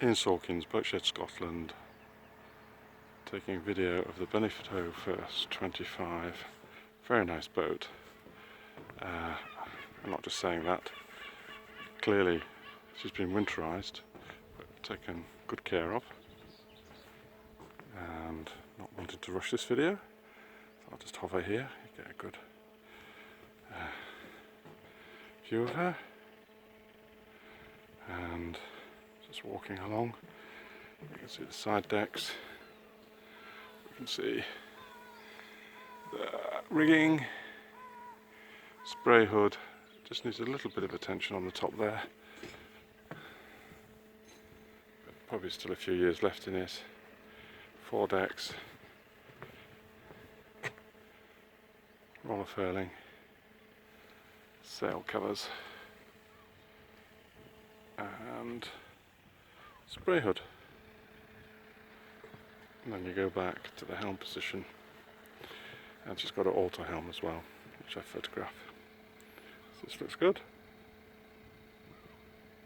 in Sawkins, Boatshed, Scotland, taking video of the Beneteau First 25. Very nice boat. I'm not just saying that. Clearly she's been winterized, but taken good care of. And not wanting to rush this video, so I'll just hover here, you get a good view of her. And just walking along, you can see the side decks, you can see the rigging, spray hood, just needs a little bit of attention on the top there. But probably still a few years left in it. Four decks, roller furling, sail covers, and spray hood. And then you go back to the helm position, and she's got an auto helm as well, which I photograph. So this looks good.